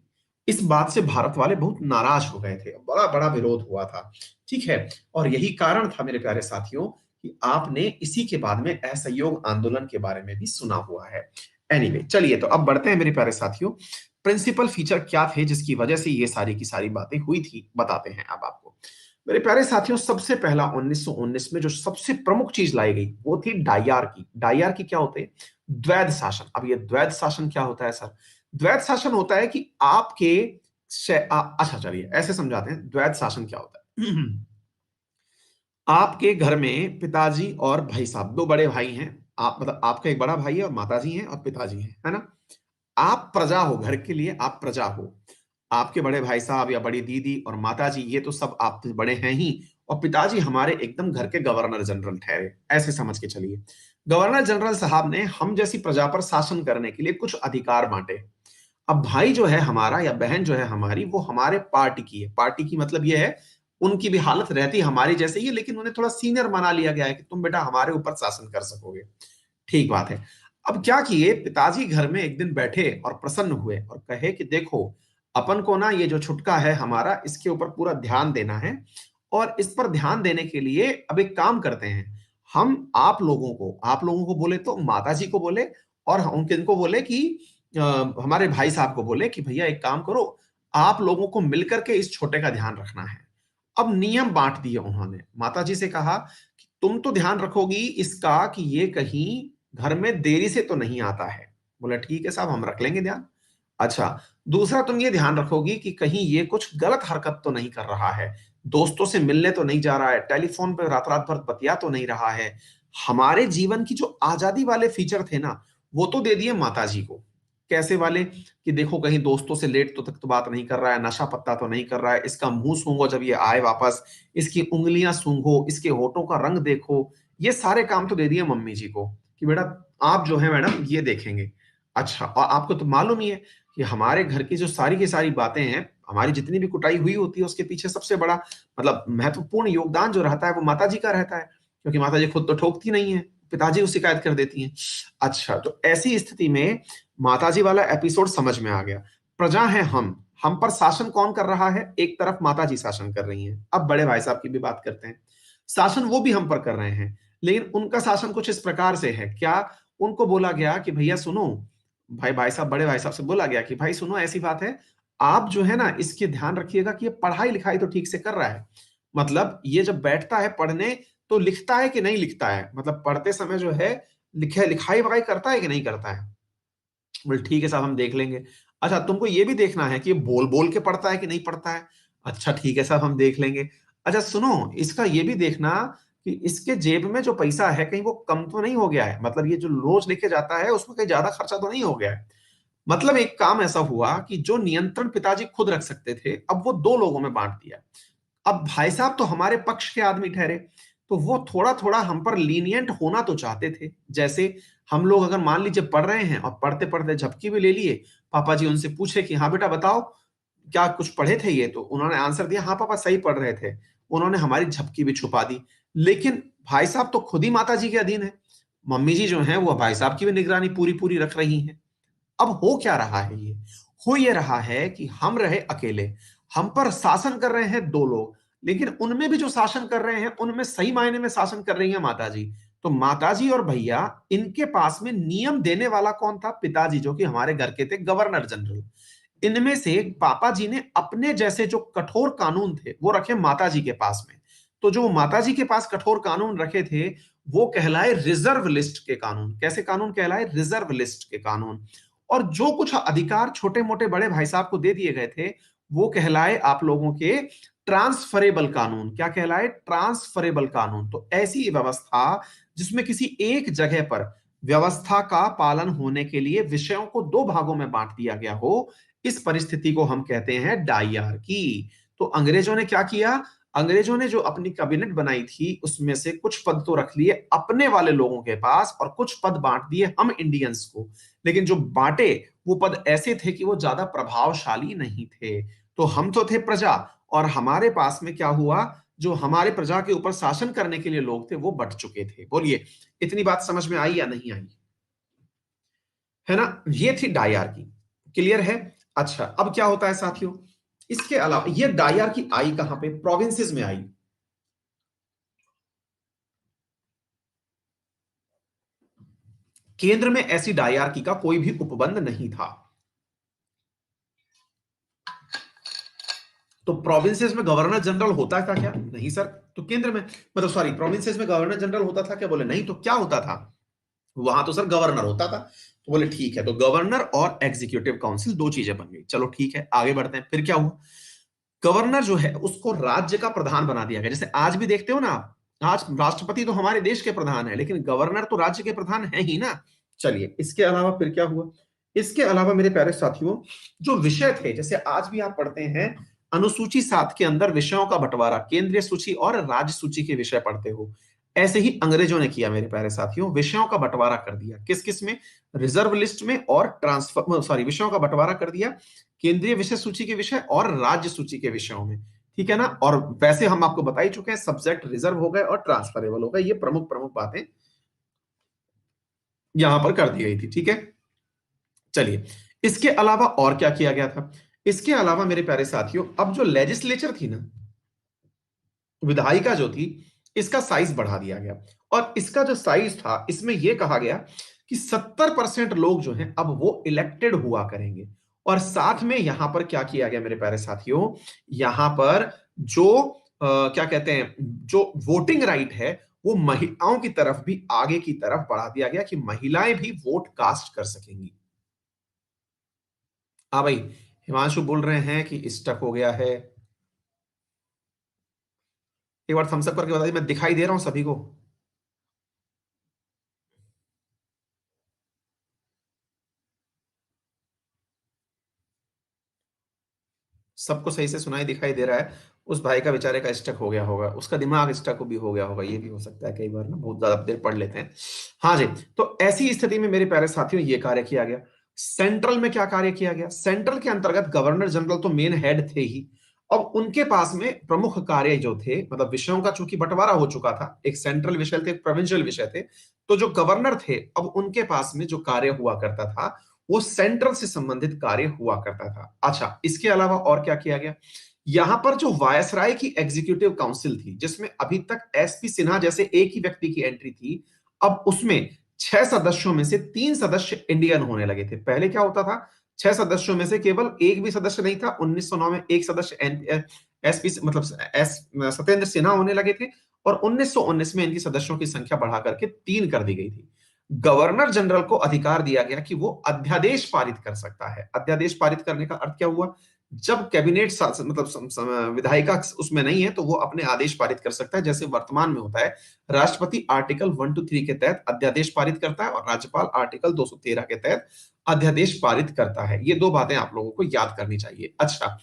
इस बात से भारत वाले बहुत नाराज हो गए थे, बड़ा बड़ा विरोध हुआ था। ठीक है, और यही कारण था मेरे प्यारे साथियों कि आपने इसी के बाद में असहयोग आंदोलन के बारे में भी सुना हुआ है। एनीवे, चलिए तो अब बढ़ते हैं मेरे प्यारे साथियों, प्रिंसिपल फीचर क्या थे जिसकी वजह से ये सारी की सारी बातें हुई थी, बताते हैं अब आपको। मेरे प्यारे साथियों, सबसे पहला 1919 में जो सबसे प्रमुख चीज लाई गई वो थी डायरकी। डायरकी क्या होते हैं? द्वैध शासन। अब ये द्वैध शासन क्या होता है सर? द्वैध शासन होता है कि आपके अच्छा चलिए ऐसे समझाते हैं, द्वैध शासन क्या होता है। आपके घर में पिताजी और भाई साहब, दो बड़े भाई हैं। आप मतलब आपका एक बड़ा भाई है और माताजी हैं और पिताजी हैं, है ना? आप प्रजा हो, घर के लिए आप प्रजा हो। आपके बड़े भाई साहब या बड़ी दीदी और माताजी ये तो सब आपसे बड़े हैं ही, और पिताजी हमारे एकदम घर के गवर्नर जनरल ठहरे, ऐसे समझ के चलिए। गवर्नर जनरल साहब ने हम जैसी प्रजा पर शासन करने के लिए कुछ अधिकार बांटे। अब भाई जो है हमारा या बहन जो है हमारी, वो हमारे पार्टी की है। पार्टी की मतलब ये है उनकी भी हालत रहती हमारी जैसे ही है, लेकिन उन्हें थोड़ा सीनियर बना लिया गया है कि तुम बेटा हमारे ऊपर शासन कर सकोगे। ठीक बात है। अब क्या किए, पिताजी घर में एक दिन बैठे और प्रसन्न हुए और कहे कि देखो, अपन को ना ये जो छुटका है हमारा, इसके ऊपर पूरा ध्यान देना है, और इस पर ध्यान देने के लिए अब एक काम करते हैं। हम आप लोगों को बोले तो माताजी को बोले, और उनके इनको बोले कि हमारे भाई साहब को बोले कि भैया एक काम करो, आप लोगों को मिलकर के इस छोटे का ध्यान रखना है। अब नियम बांट दिए उन्होंने। माताजी से कहा कि तुम तो ध्यान रखोगी इसका कि ये कहीं घर में देरी से तो नहीं आता है। बोला ठीक है साहब, हम रख लेंगे ध्यान। अच्छा, दूसरा तुम ये ध्यान रखोगी कि कहीं ये कुछ गलत हरकत तो नहीं कर रहा है, दोस्तों से मिलने तो नहीं जा रहा है, टेलीफोन पे रात रात भर बतिया तो नहीं रहा है। हमारे जीवन की जो आजादी वाले फीचर थे ना, वो तो दे दिए माताजी को। कैसे वाले? कि देखो कहीं दोस्तों से लेट तो तक तो बात नहीं कर रहा है, नशा पत्ता तो नहीं कर रहा है, इसका मुंह सूंघो जब ये आए वापस, इसकी उंगलियां सूंघो, इसके होठों का रंग देखो। ये सारे काम तो दे दिए मम्मी जी को कि बेटा आप जो है मैडम ये देखेंगे। अच्छा, और आपको तो मालूम ही है कि हमारे घर की जो सारी की सारी बातें हैं, हमारी जितनी भी कुटाई हुई होती है उसके पीछे सबसे बड़ा मतलब महत्वपूर्ण योगदान जो रहता है वो माताजी का रहता है, क्योंकि माताजी खुद तो ठोकती नहीं है, पिताजी को शिकायत कर देती हैं। अच्छा, तो ऐसी स्थिति में माताजी वाला एपिसोड समझ में आ गया। प्रजा है हम पर शासन कौन कर रहा है? एक तरफ माताजी शासन कर रही हैं। अब बड़े भाई साहब की भी बात करते हैं। शासन वो भी हम पर कर रहे हैं, लेकिन उनका शासन कुछ इस प्रकार से है। क्या? उनको बोला गया कि भैया सुनो, भाई साहब, बड़े भाई साहब से बोला गया कि भाई सुनो, ऐसी बात है, आप जो है ना इसके ध्यान रखिएगा कि ये पढ़ाई लिखाई तो ठीक से कर रहा है। मतलब ये जब बैठता है पढ़ने तो लिखता है कि नहीं लिखता है, मतलब पढ़ते समय जो है लिखाई वगाई करता है कि नहीं करता है। बोले ठीक है साहब, हम देख लेंगे। अच्छा, तुमको ये भी देखना है कि ये बोल बोल के पढ़ता है कि नहीं पढ़ता है। अच्छा ठीक है साहब, हम देख लेंगे। अच्छा सुनो, इसका ये भी देखना कि इसके जेब में जो पैसा है कहीं वो कम तो नहीं हो गया है, मतलब ये जो रोज लेके जाता है उसमें कहीं ज्यादा खर्चा तो नहीं हो गया है। मतलब एक काम ऐसा हुआ कि जो नियंत्रण पिताजी खुद रख सकते थे, अब वो दो लोगों में बांट दिया। अब भाई साहब तो हमारे पक्ष के आदमी ठहरे, तो वो थोड़ा थोड़ा हम पर लीनियंट होना तो चाहते थे। जैसे हम लोग अगर मान लीजिए पढ़ रहे हैं और पढ़ते पढ़ते झपकी भी ले लिए, पापा जी उनसे पूछे कि हाँ बेटा बताओ, क्या कुछ पढ़े थे? ये तो उन्होंने आंसर दिया हाँ पापा सही पढ़ रहे थे। उन्होंने हमारी झपकी भी छुपा दी। लेकिन भाई साहब तो खुद ही माता जी के अधीन है, मम्मी जी जो हैं वो भाई साहब की भी निगरानी पूरी पूरी रख रही हैं। अब हो क्या रहा है? ये हो ये रहा है कि हम रहे अकेले, हम पर शासन कर रहे हैं दो लोग, लेकिन उनमें भी जो शासन कर रहे हैं उनमें सही मायने में शासन कर रही है माताजी। तो माताजी और भैया, इनके पास में नियम देने वाला कौन था? पिताजी, जो कि हमारे घर के थे गवर्नर जनरल। इनमें से पापा जी ने अपने जैसे जो कठोर कानून थे वो रखे माताजी के पास में। तो जो माताजी के पास कठोर कानून रखे थे वो कहलाए रिजर्व लिस्ट के कानून। कैसे कानून कहलाए? रिजर्व लिस्ट के कानून। और जो कुछ अधिकार छोटे मोटे बड़े भाई साहब को दे दिए गए थे वो कहलाए आप लोगों के ट्रांसफरेबल कानून। क्या कहलाए? ट्रांसफरेबल कानून। तो ऐसी व्यवस्था जिसमें किसी एक जगह पर व्यवस्था का पालन होने के लिए विषयों को दो भागों में बांट दिया गया हो, इस परिस्थिति को हम कहते हैं डायआर्की। तो अंग्रेजों ने क्या किया, अंग्रेजों ने जो अपनी कैबिनेट बनाई थी उसमें से कुछ पद तो रख लिए अपने वाले लोगों के पास और कुछ पद बांट दिए हम इंडियंस को। लेकिन जो बांटे वो पद ऐसे थे कि वो ज्यादा प्रभावशाली नहीं थे। तो हम तो थे प्रजा, और हमारे पास में क्या हुआ, जो हमारे प्रजा के ऊपर शासन करने के लिए लोग थे वो बट चुके थे। बोलिए, इतनी बात समझ में आई या नहीं आई? है ना, ये थी डायआर्की। क्लियर है? अच्छा, अब क्या होता है साथियों, इसके अलावा ये डायआर्की आई कहां पे, प्रोविंसेस में आई। केंद्र में ऐसी डायआर्की का कोई भी उपबंध नहीं था। तो प्रोविंसेस में गवर्नर जनरल होता था क्या? नहीं सर। तो केंद्र में, मतलब सॉरी, प्रोविंसेस में गवर्नर जनरल होता था क्या? बोले नहीं। तो क्या होता था? वहां तो सर गवर्नर होता था। तो बोले ठीक है, तो गवर्नर और एग्जीक्यूटिव काउंसिल दो चीजें बन गई। चलो ठीक है, आगे बढ़ते हैं। फिर क्या हुआ, गवर्नर जो है उसको राज्य का प्रधान बना दिया गया। जैसे आज भी देखते हो ना आप, आज राष्ट्रपति तो हमारे देश के प्रधान है, लेकिन गवर्नर तो राज्य के प्रधान है ही ना। चलिए, इसके अलावा फिर क्या हुआ, इसके अलावा मेरे प्यारे साथियों, जो विषय थे, जैसे आज भी आप पढ़ते हैं अनुसूची 7 के अंदर विषयों का बंटवारा, केंद्रीय सूची और राज्य सूची के विषय पढ़ते हो, ऐसे ही अंग्रेजों ने किया मेरे प्यारे साथियों, विषयों का बंटवारा कर दिया। किस किस में? रिजर्व लिस्ट में और ट्रांसफर, सॉरी, विषयों का बंटवारा कर दिया केंद्रीय विषय सूची के विषय और राज्य सूची के विषयों में। ठीक है ना। और वैसे हम आपको बता ही चुके हैं, सब्जेक्ट रिजर्व हो गए और ट्रांसफरेबल हो गए। ये प्रमुख प्रमुख बातें यहां पर कर दी गई थी। ठीक है, चलिए, इसके अलावा और क्या किया गया था? इसके अलावा मेरे प्यारे साथियों, अब जो लेजिस्लेचर थी ना, विधायिका जो थी, इसका साइज बढ़ा दिया गया। और इसका जो साइज था, इसमें यह कहा गया कि 70% लोग जो हैं अब वो इलेक्टेड हुआ करेंगे। और साथ में यहां पर क्या किया गया मेरे प्यारे साथियों, यहां पर जो क्या कहते हैं, जो वोटिंग राइट है वो महिलाओं की तरफ भी आगे की तरफ बढ़ा दिया गया कि महिलाएं भी वोट कास्ट कर सकेंगी। हाँ भाई, हिमांशु बोल रहे हैं कि स्टक हो गया है। एक बार थम्स अप करके बता दी, मैं दिखाई दे रहा हूं सभी को? सबको सही से सुनाई दिखाई दे रहा है? उस भाई का, बेचारे का स्टक हो गया होगा, उसका दिमाग स्टक भी हो गया होगा, ये भी हो सकता है। कई बार ना बहुत ज्यादा देर पढ़ लेते हैं। हाँ जी। तो ऐसी स्थिति में मेरे प्यारे साथियों ये कार्य किया गया। सेंट्रल में क्या कार्य किया गया? सेंट्रल के अंतर्गत गवर्नर जनरल तो मेन हेड थे ही। अब उनके पास में प्रमुख कार्य जो थे, मतलब विषयों का चूंकि बंटवारा हो चुका था, एक सेंट्रल विषय थे, एक प्रोविंशियल विषय थे, तो जो गवर्नर थे अब उनके पास में जो कार्य हुआ करता था वो सेंट्रल से संबंधित कार्य हुआ करता था। अच्छा, इसके अलावा और क्या किया गया? यहां पर जो वायसराय की एग्जीक्यूटिव काउंसिल थी, जिसमें अभी तक एसपी सिन्हा जैसे एक ही व्यक्ति की एंट्री थी, अब उसमें 6 सदस्यों में से 3 सदस्य इंडियन होने लगे थे। पहले क्या होता था, 6 सदस्यों में से केवल एक भी सदस्य नहीं था। 1909 में एक सदस्य एसपी, मतलब एस सत्येंद्र सिन्हा होने लगे थे, और 1919 में इनकी सदस्यों की संख्या बढ़ा करके 3 कर दी गई थी। गवर्नर जनरल को अधिकार दिया गया कि वो अध्यादेश पारित कर सकता है। अध्यादेश पारित करने का अर्थ क्या हुआ, जब कैबिनेट मतलब विधायिका उसमें नहीं है तो वो अपने आदेश पारित कर सकता है। जैसे वर्तमान में होता है, राष्ट्रपति आर्टिकल 1 to 3 के तहत अध्यादेश पारित करता है और राज्यपाल आर्टिकल 213 के तहत अध्यादेश पारित करता है। ये दो बातें आप लोगों को याद करनी चाहिए। अच्छा,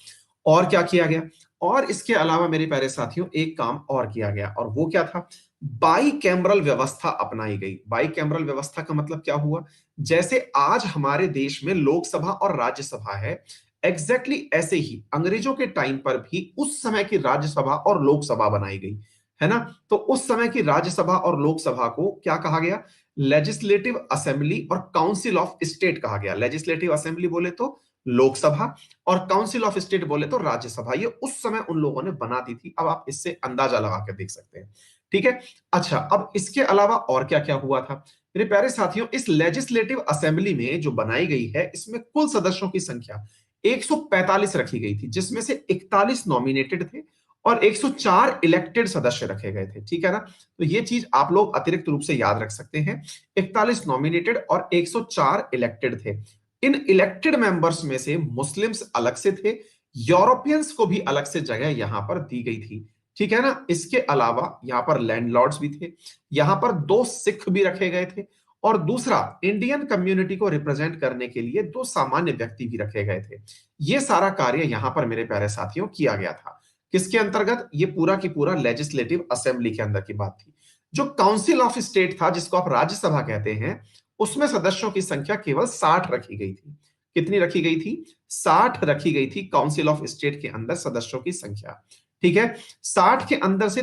और क्या किया गया? और इसके अलावा मेरे प्यारे साथियों एक काम और किया गया, और वो क्या था? बाई कैमरल व्यवस्था अपनाई गई। बाई कैमरल व्यवस्था का मतलब क्या हुआ? जैसे आज हमारे देश में लोकसभा और राज्यसभा है, ऐसे ही अंग्रेजों के टाइम पर भी उस समय की राज्यसभा और लोकसभा बनाई गई, है ना। तो उस समय की राज्यसभा और लोकसभा को क्या कहा गया? लेजिस्लेटिव असेंबली और काउंसिल ऑफ स्टेट कहा गया। लेजिस्लेटिव असेंबली बोले तो लोकसभा, और काउंसिल ऑफ स्टेट बोले तो राज्यसभा। ये उस समय उन लोगों ने बना दी थी। अब आप इससे अंदाजा लगा कर देख सकते हैं। ठीक है। अच्छा, अब इसके अलावा और क्या क्या हुआ था मेरे प्यारे साथियों? इस लेजिस्लेटिव असेंबली में जो बनाई गई है, इसमें कुल सदस्यों की संख्या 145 रखी गई थी, जिसमें से 41 नॉमिनेटेड थे और 104 इलेक्टेड सदस्य रखे गए थे। ठीक है ना। तो ये चीज आप लोग अतिरिक्त रूप से याद रख सकते हैं। 41 नॉमिनेटेड और 104 इलेक्टेड थे। इन इलेक्टेड मेंबर्स में से मुस्लिम्स अलग से थे, यूरोपियंस को भी अलग से जगह यहां पर दी गई थी। ठीक है ना। इसके अलावा यहां पर लैंडलॉर्ड्स भी थे, यहां पर 2 सिख भी रखे गए थे, और दूसरा इंडियन कम्युनिटी को रिप्रेजेंट करने के लिए दो सामान्य व्यक्ति भी रखे गए थे। ये सारा कार्य यहां पर मेरे प्यारे साथियों किया गया था। किसके अंतर्गत? ये पूरा की पूरा लेजिस्लेटिव असेंबली के अंदर की बात थी। जो काउंसिल ऑफ स्टेट था, जिसको आप राज्यसभा कहते हैं, उसमें सदस्यों की संख्या केवल 60 रखी गई थी। कितनी रखी गई थी? 60 रखी गई थी काउंसिल ऑफ स्टेट के अंदर सदस्यों की संख्या। ठीक है। 60 के अंदर से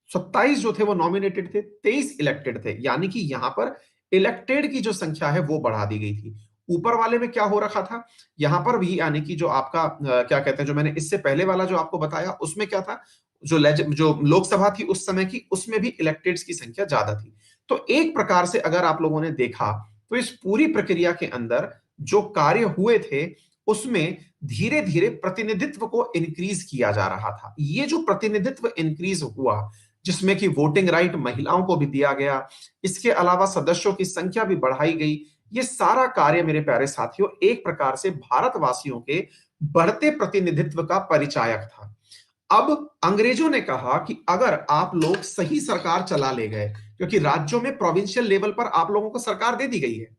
27 जो थे वो नॉमिनेटेड थे, 23 इलेक्टेड थे, यानी कि यहां पर इलेक्टेड की जो संख्या है वो बढ़ा दी गई थी। ऊपर वाले में क्या हो रखा था? यहां पर भी यानी कि जो आपका क्या कहते हैं, जो मैंने इससे पहले वाला जो आपको बताया उसमें क्या था, जो लोकसभा थी उस समय की, उसमें भी इलेक्टेड्स की संख्या ज्यादा थी। तो एक प्रकार से अगर आप लोगों ने देखा तो इस पूरी प्रक्रिया के अंदर जो कार्य हुए थे उसमें धीरे धीरे प्रतिनिधित्व को इंक्रीज किया जा रहा था। ये जो प्रतिनिधित्व इंक्रीज हुआ, जिसमें कि वोटिंग राइट महिलाओं को भी दिया गया, इसके अलावा सदस्यों की संख्या भी बढ़ाई गई, ये सारा कार्य मेरे प्यारे साथियों एक प्रकार से भारतवासियों के बढ़ते प्रतिनिधित्व का परिचायक था। अब अंग्रेजों ने कहा कि अगर आप लोग सही सरकार चला ले गए, क्योंकि राज्यों में प्रोविंशियल लेवल पर आप लोगों को सरकार दे दी गई है,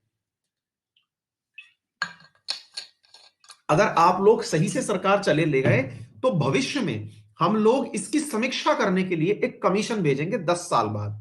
अगर आप लोग सही से सरकार चले ले गए तो भविष्य में हम लोग इसकी समीक्षा करने के लिए एक कमीशन भेजेंगे 10 साल बाद।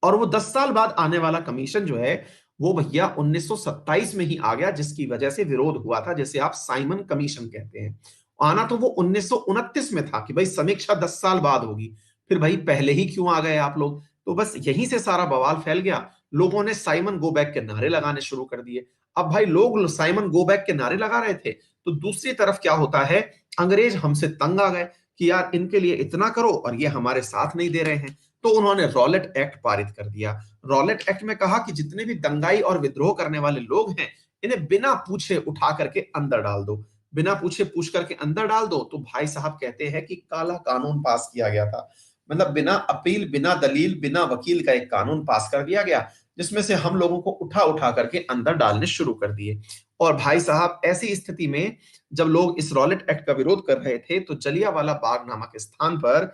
और वो 10 साल बाद आने वाला कमीशन जो है वो भैया 1927 में ही आ गया, जिसकी वजह से विरोध हुआ था, जैसे आप साइमन कमीशन कहते हैं। आना तो वो 1929 में था कि भाई समीक्षा 10 साल बाद होगी, फिर भाई पहले ही क्यों आ गए आप लोग? तो बस यहीं से सारा बवाल फैल गया। लोगों ने साइमन गो बैक के नारे लगाने शुरू कर दिए। अब भाई लोग साइमन गो बैक के नारे लगा रहे थे, तो दूसरी तरफ क्या होता है, अंग्रेज हमसे तंग आ गए कि यार इनके लिए इतना करो और ये हमारे साथ नहीं दे रहे हैं। तो उन्होंने रॉलेट एक्ट पारित कर दिया। रॉलेट एक्ट में कहा कि जितने भी दंगाई और विद्रोह करने वाले लोग हैं, इन्हें बिना पूछे उठा करके अंदर डाल दो। बिना पूछे पूछ करके अंदर डाल दो। तो भाई साहब कहते हैं कि काला कानून पास किया गया था, मतलब बिना अपील, बिना दलील, बिना वकील का एक कानून पास कर दिया गया, जिसमें से हम लोगों को उठा उठा करके अंदर डालने शुरू कर दिए। और भाई साहब ऐसी स्थिति में जब लोग इस रॉलेट एक्ट का विरोध कर रहे थे, तो जलियांवाला बाग नामक स्थान पर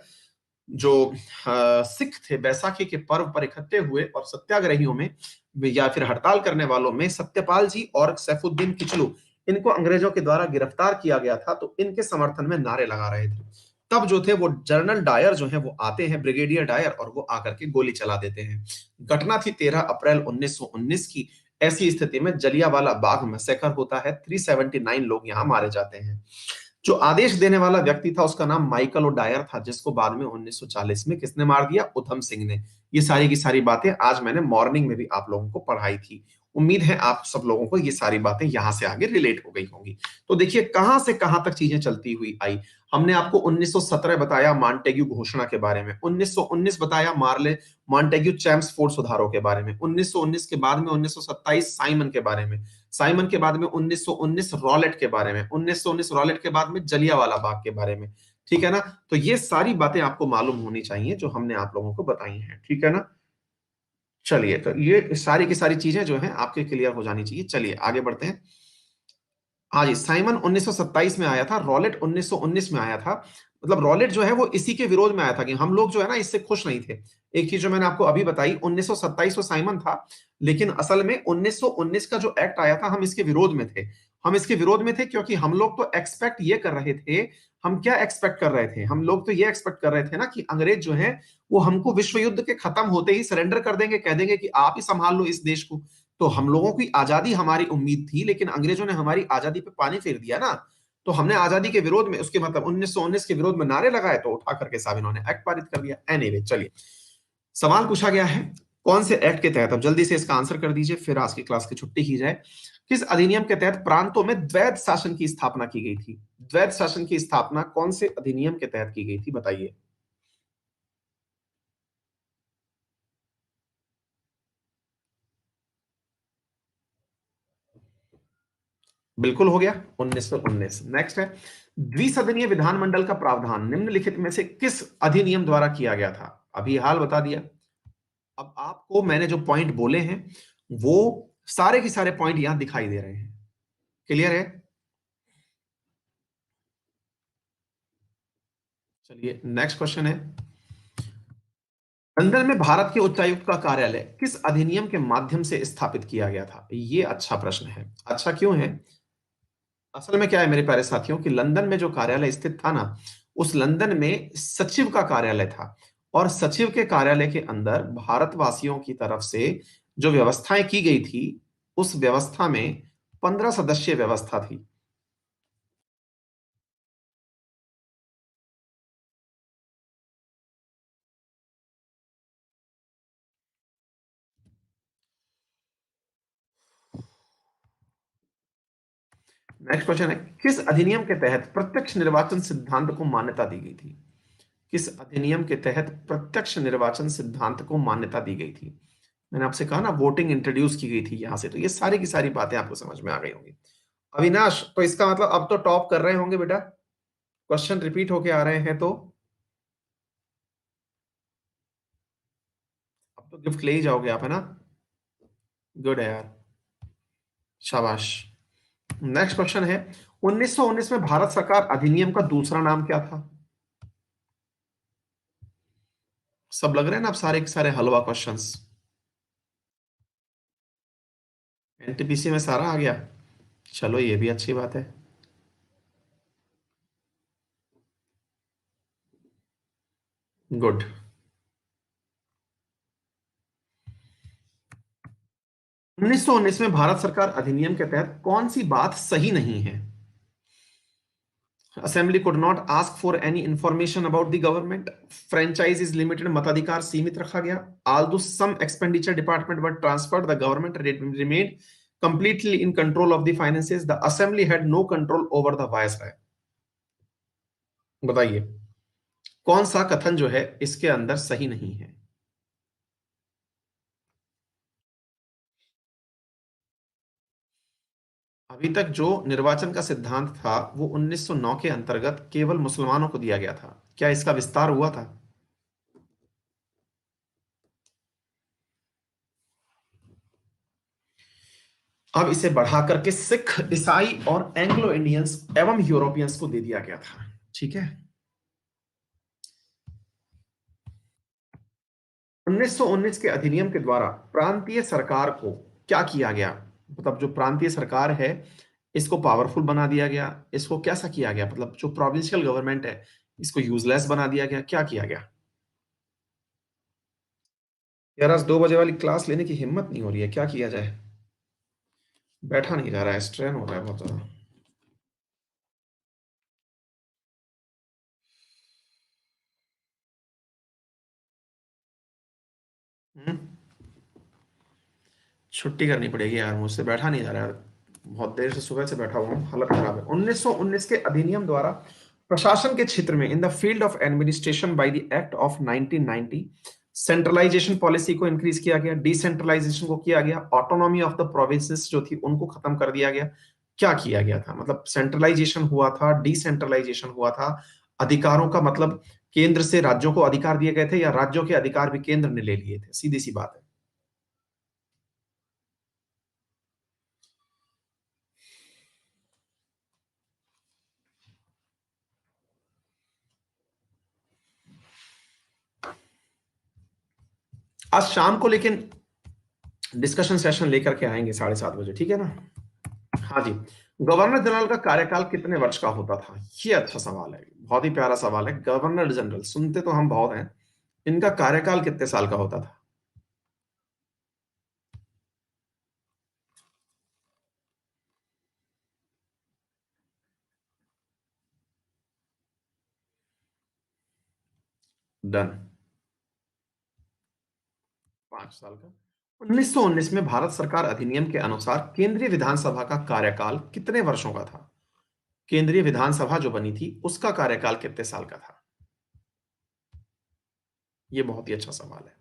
जो सिख थे, बैसाखी के पर्व पर इकट्ठे हुए और सत्याग्रहियों में या फिर हड़ताल करने वालों में सत्यपाल जी और सैफुद्दीन किचलू, इनको अंग्रेजों के द्वारा गिरफ्तार किया गया था। तो इनके समर्थन में नारे लगा रहे थे। तब जो थे वो जनरल डायर जो है वो आते हैं, ब्रिगेडियर डायर, और वो आकर के गोली चला देते हैं। घटना थी 13 अप्रैल 1919 की। ऐसी स्थिति में जलियांवाला बाग मैसेकर होता है, 379 लोग यहां मारे जाते हैं। जो आदेश देने वाला व्यक्ति था उसका नाम माइकल ओडायर था, जिसको बाद में 1940 में किसने मार दिया? उधम सिंह ने। ये सारी की सारी बातें आज मैंने मॉर्निंग में भी आप लोगों को पढ़ाई थी। उम्मीद है आप सब लोगों को ये सारी बातें यहां से आगे रिलेट हो गई होंगी। तो देखिए कहां से कहां तक चीजें चलती हुई आई। हमने आपको 1917 बताया मॉन्टेग्यू घोषणा के बारे में, 1919 बताया मार्ले मॉन्टेग्यू चैम्सफोर्ड सुधारों के बारे में, 1919 के बाद में 1927 साइमन के बारे में, साइमन के बाद में 1919 रॉलेट के बारे में, 1919 रॉलेट के बाद में जलियांवाला बाग के बारे में। ठीक है ना? तो ये सारी बातें आपको मालूम होनी चाहिए जो हमने आप लोगों को बताई हैं। ठीक है ना? चलिए, तो ये सारी की सारी चीजें जो हैं आपके क्लियर हो जानी चाहिए। चलिए आगे बढ़ते हैं। हाँ जी, साइमन 1927 में आया था, रॉलेट 1919 में आया था। मतलब रॉलेट जो है वो इसी के विरोध में आया था कि हम लोग जो है ना इससे खुश नहीं थे। एक चीज जो मैंने आपको अभी बताई, 1927 में साइमन था, लेकिन असल में 1919 का जो एक्ट आया था हम इसके विरोध में थे। हम इसके विरोध में थे क्योंकि हम लोग तो एक्सपेक्ट ये कर रहे थे, हम क्या एक्सपेक्ट कर रहे थे? हम लोग तो ये एक्सपेक्ट कर रहे थे ना कि अंग्रेज जो है वो हमको विश्व युद्ध के खत्म होते ही सरेंडर कर देंगे, कह देंगे कि आप ही संभाल लो इस देश को। तो हम लोगों की आजादी हमारी उम्मीद थी, लेकिन अंग्रेजों ने हमारी आजादी पे पानी फेर दिया ना। तो हमने आजादी के विरोध में, उसके मतलब 1919 के विरोध में नारे लगाए, तो उठा करके साहब इन्होंने एक्ट पारित कर दिया। एनीवे चलिए, सवाल पूछा गया है कौन से एक्ट के तहत, अब जल्दी से इसका आंसर कर दीजिए फिर आज की क्लास की छुट्टी की जाए। किस अधिनियम के तहत प्रांतों में द्वैध शासन की स्थापना की गई थी? द्वैध शासन की स्थापना कौन से अधिनियम के तहत की गई थी, बताइए। बिल्कुल हो गया, 1919। नेक्स्ट है, द्विसदनीय विधानमंडल का प्रावधान निम्नलिखित में से किस अधिनियम द्वारा किया गया था? अभी हाल बता दिया। अब आपको मैंने जो पॉइंट बोले हैं वो सारे के सारे पॉइंट यहां दिखाई दे रहे हैं। क्लियर है? चलिए नेक्स्ट क्वेश्चन है, लंदन में भारत के उच्चायुक्त का कार्यालय किस अधिनियम के माध्यम से स्थापित किया गया था? ये अच्छा प्रश्न है। अच्छा क्यों है? असल में क्या है मेरे प्यारे साथियों कि लंदन में जो कार्यालय स्थित था ना, उस लंदन में सचिव का कार्यालय था और सचिव के कार्यालय के अंदर भारतवासियों की तरफ से जो व्यवस्थाएं की गई थी, उस व्यवस्था में 15 सदस्यीय व्यवस्था थी। नेक्स्ट क्वेश्चन है, किस अधिनियम के तहत प्रत्यक्ष निर्वाचन सिद्धांत को मान्यता दी गई थी? किस अधिनियम के तहत प्रत्यक्ष निर्वाचन सिद्धांत को मान्यता दी गई थी? मैंने आपसे कहा ना, वोटिंग इंट्रोड्यूस की गई थी यहां से, तो ये सारी की सारी बातें आपको समझ में आ गई होंगी। अविनाश, तो इसका मतलब अब तो टॉप कर रहे होंगे बेटा, क्वेश्चन रिपीट होके आ रहे हैं तो अब तो गिफ्ट ले ही जाओगे आप, है ना? गुड है यार, शाबाश। नेक्स्ट क्वेश्चन है, 1919 में भारत सरकार अधिनियम का दूसरा नाम क्या था? सब लग रहे हैं ना, अब सारे के सारे हलवा क्वेश्चंस। एनटीपीसी में सारा आ गया, चलो ये भी अच्छी बात है। गुड। 1919 में भारत सरकार अधिनियम के तहत कौन सी बात सही नहीं है? Assembly could not ask for any information about the government, franchise is limited, मताधिकार सीमित रखा गया, although some expenditure department were transferred, the government remained completely in control of the finances, the assembly had no control over the viceroy। बताइए, कौन सा कथन जो है इसके अंदर सही नहीं है? अभी तक जो निर्वाचन का सिद्धांत था वो 1909 के अंतर्गत केवल मुसलमानों को दिया गया था, क्या इसका विस्तार हुआ था? अब इसे बढ़ा करके सिख, ईसाई और एंग्लो इंडियंस एवं यूरोपियंस को दे दिया गया था। ठीक है। 1919 के अधिनियम के द्वारा प्रांतीय सरकार को क्या किया गया? मतलब जो प्रांतीय सरकार है, इसको पावरफुल बना दिया गया, इसको कैसा किया गया? मतलब जो प्रोविंशियल गवर्नमेंट है, इसको यूजलेस बना दिया गया, क्या किया गया? यार आज 2 बजे वाली क्लास लेने की हिम्मत नहीं हो रही है, क्या किया जाए? बैठा नहीं जा रहा है, स्ट्रेन हो रहा है बहुत ज्यादा। हम्म, छुट्टी करनी पड़ेगी यार, मुझसे बैठा नहीं जा रहा है। बहुत देर से, सुबह से बैठा हुआ हूँ, हालत खराब है। 1919 के अधिनियम द्वारा प्रशासन के क्षेत्र में in the field of administration by the act of 1990 centralization policy को इंक्रीज किया गया, डिसेंट्रलाइजेशन को किया गया, ऑटोनॉमी ऑफ द प्रोविंसेस जो थी उनको खत्म कर दिया गया। क्या किया गया था? मतलब सेंट्रलाइजेशन हुआ था, डिसेंट्रलाइजेशन हुआ था, अधिकारों का मतलब केंद्र से राज्यों को अधिकार दिए गए थे या राज्यों के अधिकार भी केंद्र ने ले लिए थे? सीधी सी बात है। आज शाम को लेकिन डिस्कशन सेशन लेकर के आएंगे 7:30 बजे, ठीक है ना? हाँ जी। गवर्नर जनरल का कार्यकाल कितने वर्ष का होता था? ये अच्छा सवाल है, बहुत ही प्यारा सवाल है। गवर्नर जनरल सुनते तो हम बहुत हैं, इनका कार्यकाल कितने साल का होता था? डन। 5 साल का। 1919 में भारत सरकार अधिनियम के अनुसार केंद्रीय विधानसभा का कार्यकाल कितने वर्षों का था? केंद्रीय विधानसभा जो बनी थी उसका कार्यकाल कितने साल का था? ये बहुत ही अच्छा सवाल है।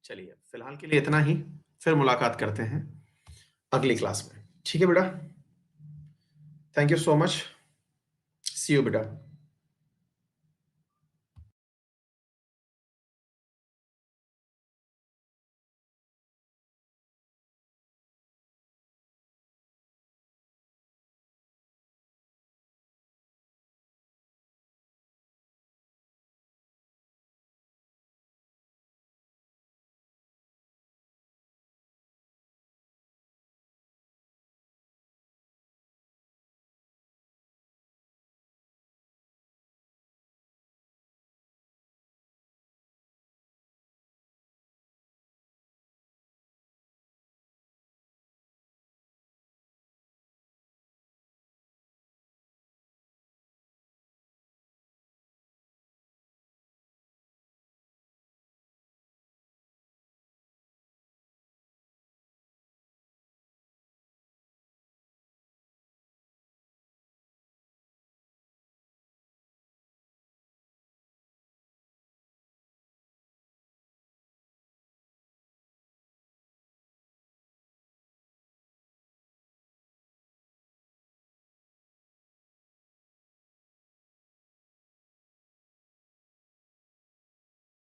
चलिए फिलहाल के लिए इतना ही, फिर मुलाकात करते हैं अगली क्लास में, ठीक है बेटा? Thank you so much, see you बेटा।